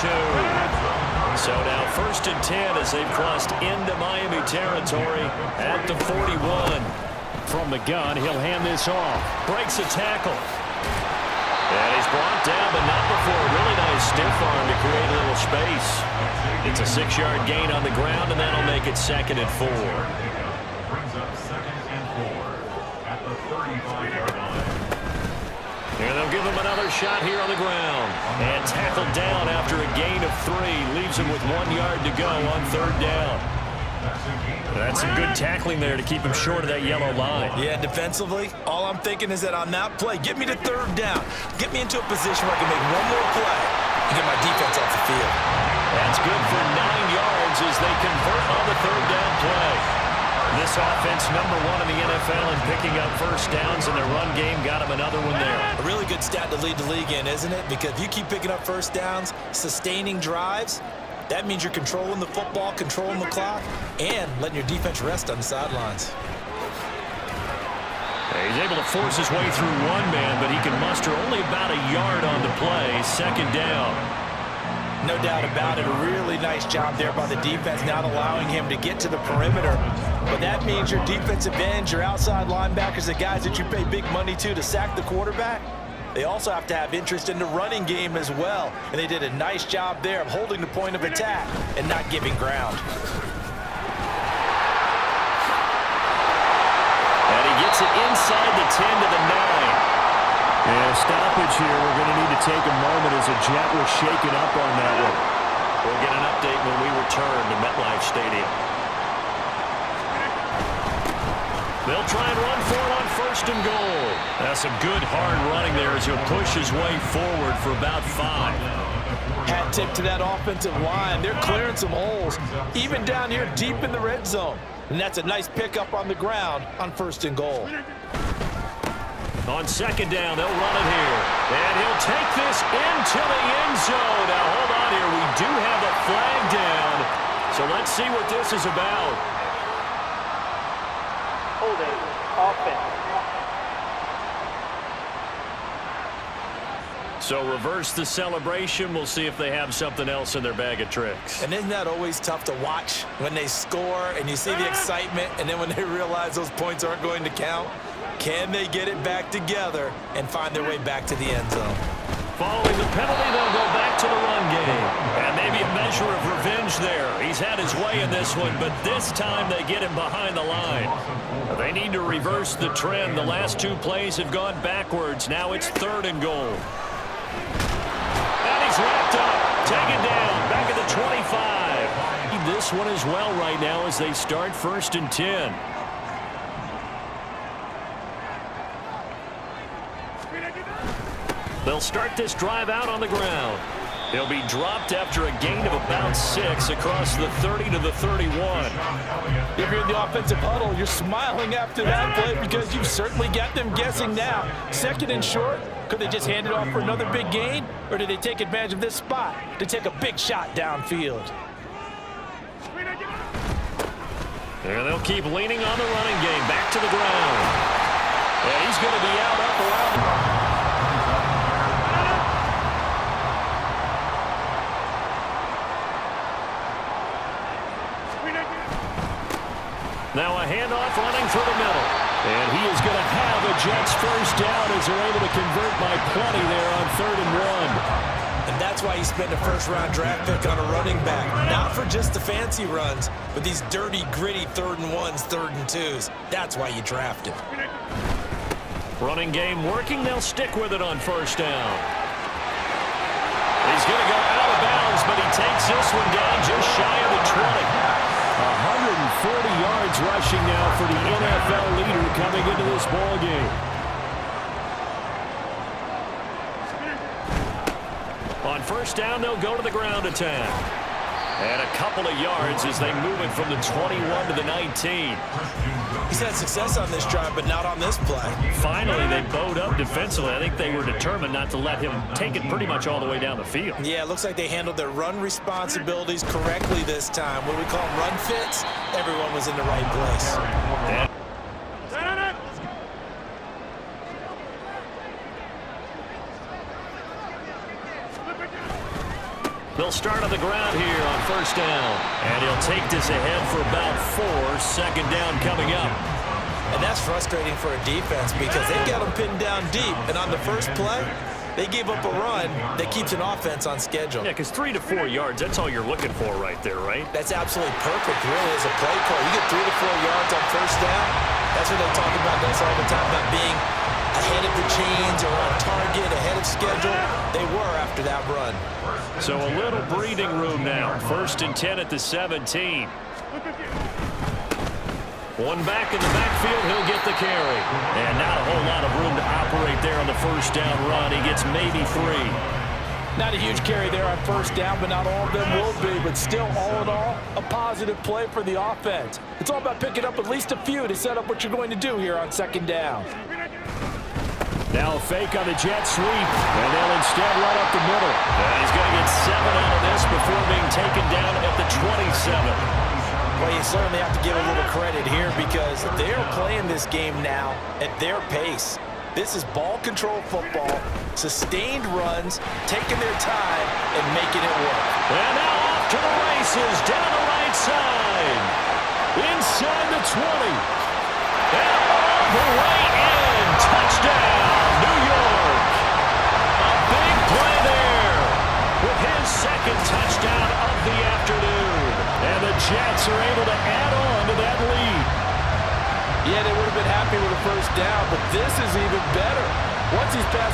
2. So now 1st and 10 as they've crossed into Miami territory at the 41. From the gun, he'll hand this off. Breaks a tackle. And he's brought down, but not before a really nice stiff arm to create a little space. It's a 6-yard gain on the ground, and that'll make it 2nd and 4. Brings up 2nd and 4 at the 35-yard line. And they'll give him another shot here on the ground. And tackled down after a gain of 3. Leaves him with 1 yard to go on 3rd down. That's some good tackling there to keep him short of that yellow line. Yeah, defensively, all I'm thinking is that on that play, get me to 3rd down. Get me into a position where I can make one more play and get my defense off the field. That's good for 9 yards as they convert on the 3rd down play. This offense, number 1 in the NFL in picking up 1st downs, and their run game got him another one there. A really good stat to lead the league in, isn't it? Because if you keep picking up 1st downs, sustaining drives, that means you're controlling the football, controlling the clock, and letting your defense rest on the sidelines. He's able to force his way through one man, but he can muster only about a yard on the play. 2nd down. No doubt about it. A really nice job there by the defense, not allowing him to get to the perimeter. But that means your defensive ends, your outside linebackers, the guys that you pay big money to sack the quarterback, they also have to have interest in the running game as well. And they did a nice job there of holding the point of attack and not giving ground. And he gets it inside the 10 to the 9. And a stoppage here. We're going to need to take a moment as a jet was shaken up on that one. We'll get an update when we return to MetLife Stadium. They'll try and run for it on 1st and goal. That's some good hard running there as he'll push his way forward for about 5. Hat tip to that offensive line. They're clearing some holes, even down here deep in the red zone. And that's a nice pickup on the ground on 1st and goal. On 2nd down, they'll run it here. And he'll take this into the end zone. Now, hold on here. We do have a flag down. So let's see what this is about. Holding offense. So reverse the celebration. We'll see if they have something else in their bag of tricks. And isn't that always tough to watch when they score and you see the excitement, and then when they realize those points aren't going to count? Can they get it back together and find their way back to the end zone? Following the penalty, they'll go back to the run game. And maybe a measure of revenge there. He's had his way in this one, but this time they get him behind the line. They need to reverse the trend. The last 2 plays have gone backwards. Now it's 3rd and goal. And he's wrapped up, taken down, back at the 25. This one as well right now as they start 1st and 10. They'll start this drive out on the ground. He'll be dropped after a gain of about 6 across the 30 to the 31. If you're in the offensive huddle, you're smiling after that play because you've certainly got them guessing now. 2nd and short, could they just hand it off for another big gain? Or did they take advantage of this spot to take a big shot downfield? And they'll keep leaning on the running game. Back to the ground. And he's going to be out up around. Now a handoff running through the middle. And he is going to have a Jets 1st down as they're able to convert by plenty there on 3rd and 1. And that's why you spend a 1st-round draft pick on a running back. Not for just the fancy runs, but these dirty, gritty 3rd and 1s, 3rd and 2s. That's why you draft him. Running game working. They'll stick with it on 1st down. He's going to go out of bounds, but he takes this one down just shy of the 20. 140 yards rushing now for the NFL leader coming into this ball game. On 1st down, they'll go to the ground attack. And a couple of yards as they move it from the 21 to the 19. He's had success on this drive, but not on this play. Finally, they bowed up defensively. I think they were determined not to let him take it pretty much all the way down the field. Yeah, it looks like they handled their run responsibilities correctly this time. What we call them run fits, everyone was in the right place. And They'll start on the ground here on first down. And he'll take this ahead for about 4. Second down coming up. And that's frustrating for a defense because they've got them pinned down deep. And on the first play, they gave up a run that keeps an offense on schedule. Yeah, because 3 to 4 yards, that's all you're looking for right there, right? That's absolutely perfect, really, as a play call. You get 3 to 4 yards on first down. That's what they talk about this all the time, about being ahead of the chains or on target, ahead of schedule. They were after that run. So a little breathing room now. First and 10 at the 17. One back in the backfield, he'll get the carry. And not a whole lot of room to operate there on the first down run. He gets maybe 3. Not a huge carry there on first down, but not all of them will be. But still, all in all, a positive play for the offense. It's all about picking up at least a few to set up what you're going to do here on second down. Now a fake on the jet sweep, and they'll instead run up the middle. And he's going to get 7 out of this before being taken down at the 27. Well, you certainly have to give a little credit here because they're playing this game now at their pace. This is ball control football, sustained runs, taking their time, and making it work. And now off to the races, down the right side. Inside the 20. And all the way in. Touchdown, New York. A big play there with his second touchdown of the afternoon. And the Jets are able to add on to that lead. Yeah, they would have been happy with a first down, but this is even better. Once he's past